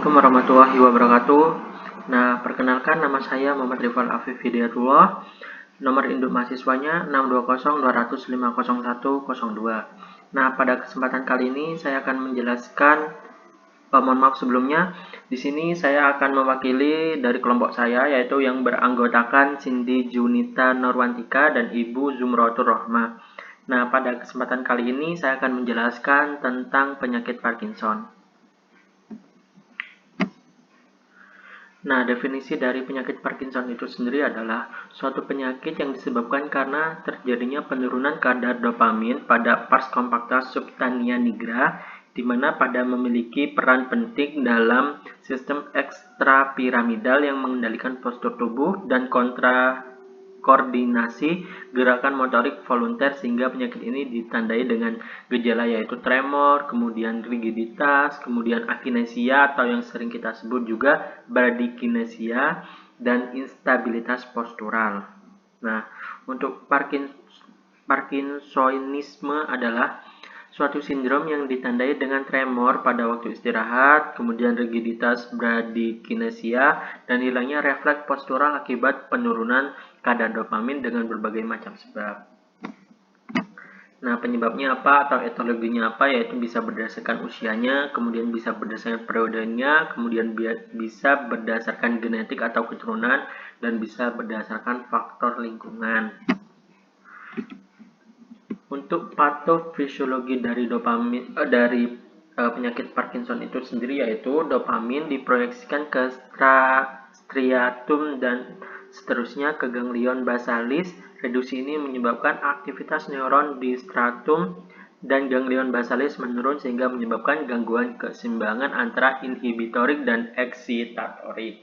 Assalamualaikum warahmatullahi wabarakatuh. Nah, perkenalkan nama saya Muhammad Rifal Afif Hidayatullah. Nomor induk mahasiswanya 62020500102. Nah, pada kesempatan kali ini saya akan menjelaskan mohon maaf sebelumnya. Di sini saya akan mewakili dari kelompok saya, yaitu yang beranggotakan Cindy Junita Norwantika dan Ibu Zumratul Rohmah. Nah, pada kesempatan kali ini saya akan menjelaskan tentang penyakit Parkinson. Nah, definisi dari penyakit Parkinson itu sendiri adalah suatu penyakit yang disebabkan karena terjadinya penurunan kadar dopamin pada pars compacta subtania nigra, di mana pada memiliki peran penting dalam sistem ekstrapiramidal yang mengendalikan postur tubuh dan koordinasi gerakan motorik volunter, sehingga penyakit ini ditandai dengan gejala yaitu tremor, kemudian rigiditas, kemudian akinesia atau yang sering kita sebut juga bradykinesia, dan instabilitas postural. Nah, untuk Parkinsonisme adalah suatu sindrom yang ditandai dengan tremor pada waktu istirahat, kemudian rigiditas bradykinesia, dan hilangnya refleks postural akibat penurunan kadar dopamin dengan berbagai macam sebab. Nah, penyebabnya apa atau etiologinya apa, yaitu bisa berdasarkan usianya, kemudian bisa berdasarkan periodenya, kemudian bisa berdasarkan genetik atau keturunan, dan bisa berdasarkan faktor lingkungan. Untuk patofisiologi dari penyakit Parkinson itu sendiri, yaitu dopamin diproyeksikan ke striatum dan seterusnya ke ganglion basalis. Reduksi ini menyebabkan aktivitas neuron di stratum dan ganglion basalis menurun, sehingga menyebabkan gangguan keseimbangan antara inhibitorik dan eksitatorik.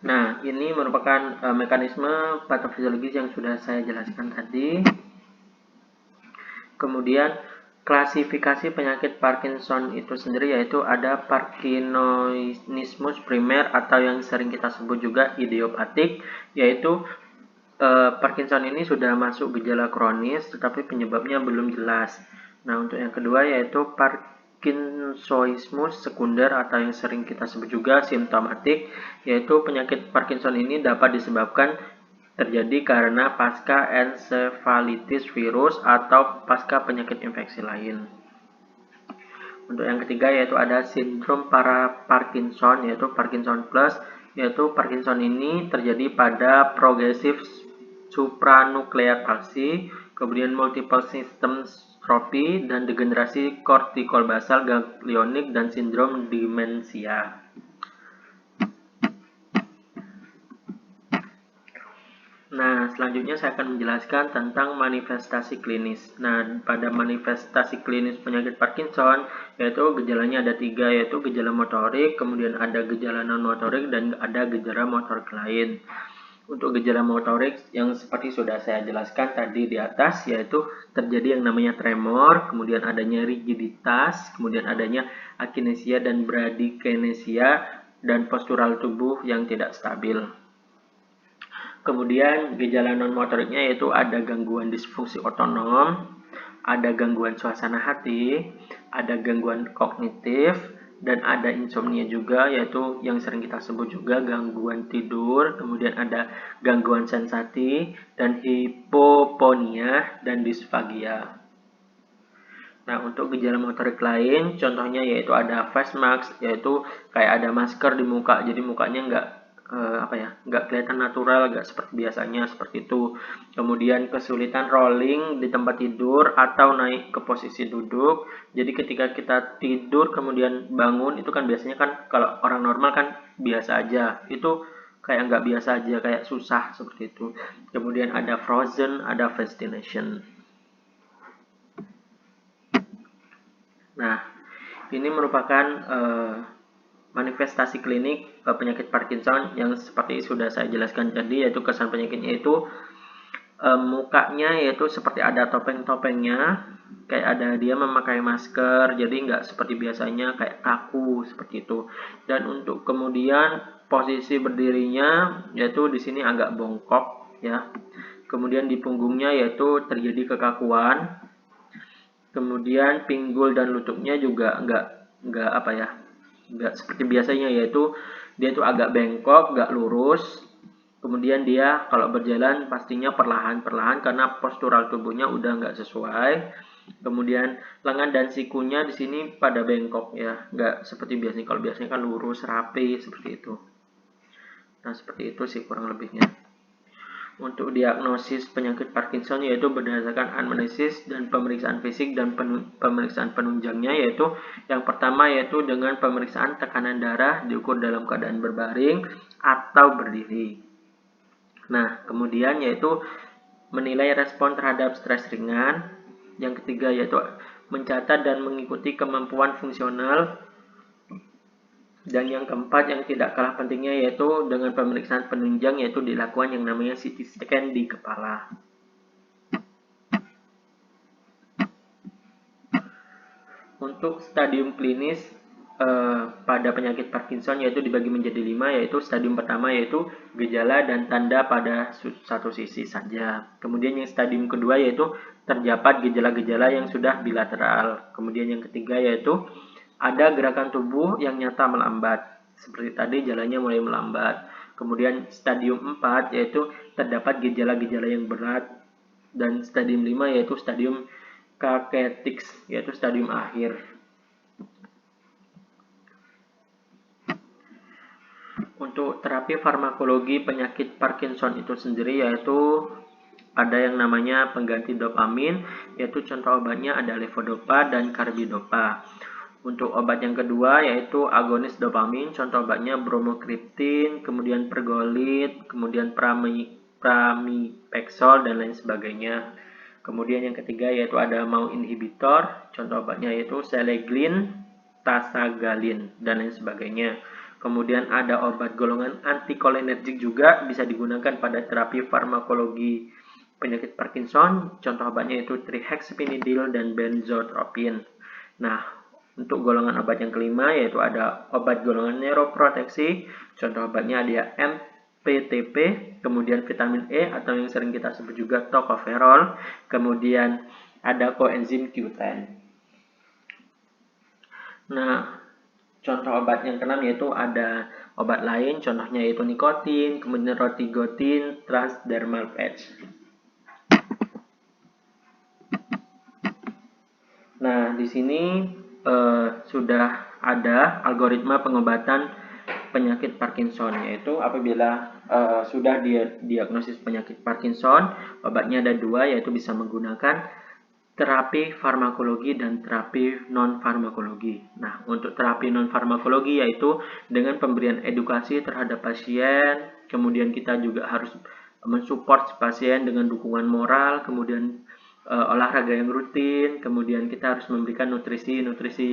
Nah, ini merupakan mekanisme patofisiologis yang sudah saya jelaskan tadi. Kemudian, klasifikasi penyakit Parkinson itu sendiri yaitu ada Parkinsonismus primer atau yang sering kita sebut juga idiopatik, yaitu Parkinson ini sudah masuk gejala kronis tetapi penyebabnya belum jelas. Nah, untuk yang kedua yaitu Parkinsonismus sekunder atau yang sering kita sebut juga simptomatik, yaitu penyakit Parkinson ini dapat disebabkan terjadi karena pasca encephalitis virus atau pasca penyakit infeksi lain. Untuk yang ketiga yaitu ada sindrom para Parkinson, yaitu Parkinson plus, yaitu Parkinson ini terjadi pada progresif supranuklear palsy, kemudian multiple system trophy, dan degenerasi kortikal basal ganglionik, dan sindrom demensia. Nah, selanjutnya saya akan menjelaskan tentang manifestasi klinis. Nah, pada manifestasi klinis penyakit Parkinson, yaitu gejalanya ada 3, yaitu gejala motorik, kemudian ada gejala non-motorik, dan ada gejala motorik lain. Untuk gejala motorik yang seperti sudah saya jelaskan tadi di atas, yaitu terjadi yang namanya tremor, kemudian adanya rigiditas, kemudian adanya akinesia dan bradykinesia, dan postural tubuh yang tidak stabil. Kemudian gejala non-motoriknya yaitu ada gangguan disfungsi otonom, ada gangguan suasana hati, ada gangguan kognitif, dan ada insomnia juga, yaitu yang sering kita sebut juga gangguan tidur, kemudian ada gangguan sensasi, dan hipoponia, dan disfagia. Nah, untuk gejala motorik lain, contohnya yaitu ada face mask, yaitu kayak ada masker di muka, jadi mukanya nggak kelihatan natural, nggak seperti biasanya, seperti itu. Kemudian kesulitan rolling di tempat tidur atau naik ke posisi duduk. Jadi ketika kita tidur kemudian bangun, itu kan biasanya kan kalau orang normal kan biasa aja, itu kayak nggak biasa aja, kayak susah seperti itu. Kemudian ada frozen, ada fascination. Nah, ini merupakan manifestasi klinik penyakit Parkinson yang seperti sudah saya jelaskan tadi, yaitu kesan penyakitnya itu mukanya yaitu seperti ada topeng-topengnya, kayak ada dia memakai masker, jadi nggak seperti biasanya kayak kaku seperti itu. Dan untuk kemudian posisi berdirinya yaitu di sini agak bongkok ya. Kemudian di punggungnya yaitu terjadi kekakuan. Kemudian pinggul dan lututnya juga nggak apa ya, nggak seperti biasanya, yaitu dia itu agak bengkok, nggak lurus. Kemudian dia kalau berjalan pastinya perlahan-perlahan karena postural tubuhnya udah nggak sesuai. Kemudian lengan dan sikunya di sini pada bengkok ya, nggak seperti biasanya. Kalau biasanya kan lurus, rapi seperti itu. Nah seperti itu sih kurang lebihnya. Untuk diagnosis penyakit Parkinson yaitu berdasarkan anamnesis dan pemeriksaan fisik dan pemeriksaan penunjangnya, yaitu yang pertama yaitu dengan pemeriksaan tekanan darah diukur dalam keadaan berbaring atau berdiri. Nah, kemudian yaitu menilai respon terhadap stres ringan. Yang ketiga yaitu mencatat dan mengikuti kemampuan fungsional. Dan yang keempat yang tidak kalah pentingnya yaitu dengan pemeriksaan penunjang, yaitu dilakukan yang namanya CT scan di kepala. Untuk stadium klinis pada penyakit Parkinson yaitu dibagi menjadi 5, yaitu stadium pertama yaitu gejala dan tanda pada satu sisi saja. Kemudian yang stadium kedua yaitu terdapat gejala-gejala yang sudah bilateral. Kemudian yang ketiga yaitu ada gerakan tubuh yang nyata melambat. Seperti tadi jalannya mulai melambat. Kemudian stadium 4 yaitu terdapat gejala-gejala yang berat. Dan stadium 5 yaitu stadium kaketiks, yaitu stadium akhir. Untuk terapi farmakologi penyakit Parkinson itu sendiri yaitu ada yang namanya pengganti dopamin, yaitu contoh obatnya ada levodopa dan carbidopa. Untuk obat yang kedua yaitu agonis dopamin, contoh obatnya bromokriptin, kemudian pergolid, kemudian pramipexol dan lain sebagainya. Kemudian yang ketiga yaitu ada MAO inhibitor, contoh obatnya yaitu seleglin, tasagalin dan lain sebagainya. Kemudian ada obat golongan antikolinergik juga bisa digunakan pada terapi farmakologi penyakit Parkinson, contoh obatnya yaitu trihexyphenidyl dan benzotropin. Nah, untuk golongan obat yang kelima yaitu ada obat golongan neuroproteksi, contoh obatnya ada MPTP, kemudian vitamin E atau yang sering kita sebut juga tocopherol, kemudian ada coenzim Q10. Nah, contoh obat yang keenam yaitu ada obat lain, contohnya yaitu nikotin, kemudian rotigotin, transdermal patch. Nah, di sini sudah ada algoritma pengobatan penyakit Parkinson, yaitu apabila sudah diagnosis penyakit Parkinson, obatnya ada dua, yaitu bisa menggunakan terapi farmakologi dan terapi non-farmakologi. Nah, untuk terapi non-farmakologi yaitu dengan pemberian edukasi terhadap pasien, kemudian kita juga harus mensupport pasien dengan dukungan moral, kemudian olahraga yang rutin, kemudian kita harus memberikan nutrisi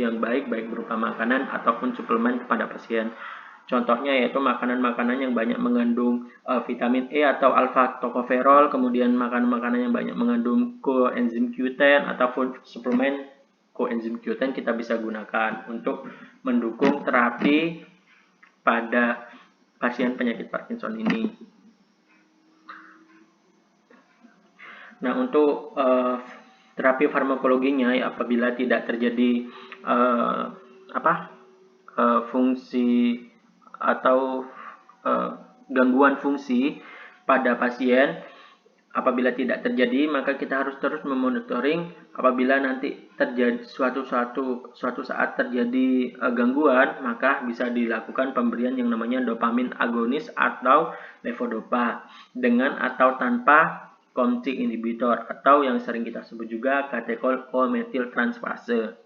yang baik berupa makanan ataupun suplemen kepada pasien. Contohnya yaitu makanan-makanan yang banyak mengandung vitamin E atau alpha tocopherol, kemudian makanan-makanan yang banyak mengandung coenzim Q10 ataupun suplemen coenzim Q10 kita bisa gunakan untuk mendukung terapi pada pasien penyakit Parkinson ini. Nah, untuk terapi farmakologinya ya, apabila tidak terjadi fungsi atau gangguan fungsi pada pasien, apabila tidak terjadi maka kita harus terus memonitoring. Apabila nanti terjadi suatu saat terjadi gangguan, maka bisa dilakukan pemberian yang namanya dopamin agonis atau levodopa dengan atau tanpa COMT inhibitor atau yang sering kita sebut juga katekol O-metil transfase.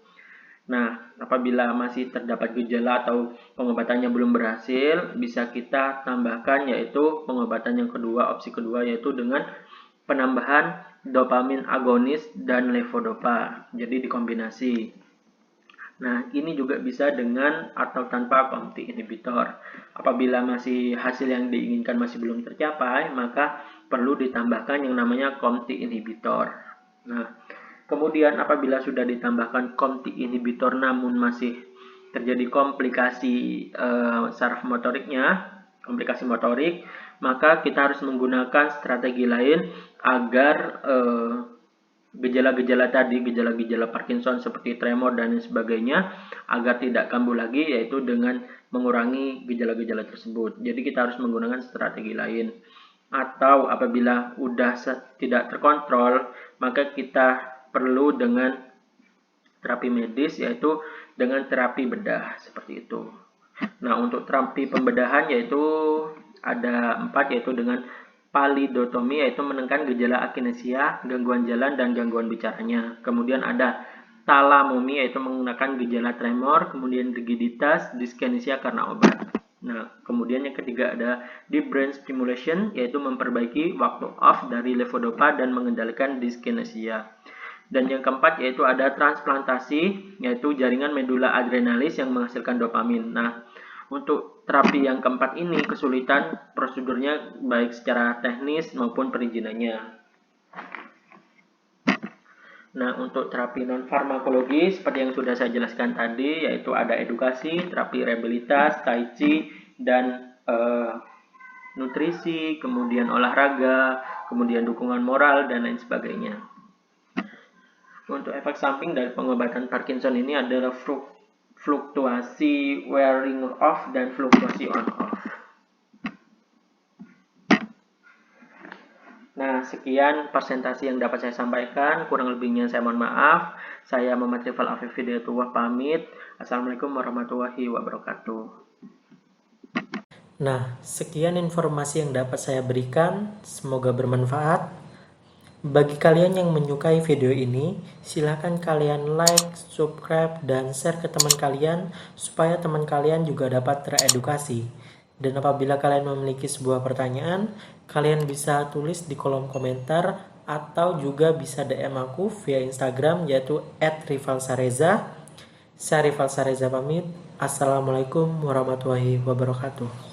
Nah, apabila masih terdapat gejala atau pengobatannya belum berhasil, bisa kita tambahkan yaitu pengobatan yang kedua, opsi kedua yaitu dengan penambahan dopamin agonis dan levodopa. Jadi dikombinasi. Nah, ini juga bisa dengan atau tanpa COMT inhibitor. Apabila masih hasil yang diinginkan masih belum tercapai, maka perlu ditambahkan yang namanya COMT inhibitor. Nah, kemudian apabila sudah ditambahkan COMT inhibitor namun masih terjadi komplikasi saraf motoriknya, komplikasi motorik, maka kita harus menggunakan strategi lain agar gejala-gejala tadi, gejala-gejala Parkinson seperti tremor dan lain sebagainya, agar tidak kambuh lagi, yaitu dengan mengurangi gejala-gejala tersebut. Jadi kita harus menggunakan strategi lain. Atau apabila udah tidak terkontrol, maka kita perlu dengan terapi medis, yaitu dengan terapi bedah, seperti itu. Nah, untuk terapi pembedahan yaitu ada 4, yaitu dengan palidotomi, yaitu menekan gejala akinesia, gangguan jalan, dan gangguan bicaranya. Kemudian ada talamomi, yaitu menggunakan gejala tremor, kemudian rigiditas, dyskinesia karena obat. Nah, kemudian yang ketiga ada deep brain stimulation, yaitu memperbaiki waktu off dari levodopa dan mengendalikan dyskinesia. Dan yang keempat yaitu ada transplantasi, yaitu jaringan medula adrenalis yang menghasilkan dopamin. Nah, untuk terapi yang keempat ini kesulitan prosedurnya baik secara teknis maupun perizinannya. Nah, untuk terapi non-farmakologi seperti yang sudah saya jelaskan tadi, yaitu ada edukasi, terapi rehabilitas, tai chi, dan nutrisi, kemudian olahraga, kemudian dukungan moral, dan lain sebagainya. Untuk efek samping dari pengobatan Parkinson ini adalah fluktuasi wearing off dan fluktuasi on off. Nah, sekian presentasi yang dapat saya sampaikan. Kurang lebihnya saya mohon maaf. Saya Muhammad Rifal Afif Hidayatullah pamit. Assalamualaikum warahmatullahi wabarakatuh. Nah, sekian informasi yang dapat saya berikan. Semoga bermanfaat. Bagi kalian yang menyukai video ini, silakan kalian like, subscribe, dan share ke teman kalian supaya teman kalian juga dapat teredukasi. Dan apabila kalian memiliki sebuah pertanyaan, kalian bisa tulis di kolom komentar atau juga bisa DM aku via Instagram yaitu @rivalsareza. Saya Rival Sareza pamit. Assalamualaikum warahmatullahi wabarakatuh.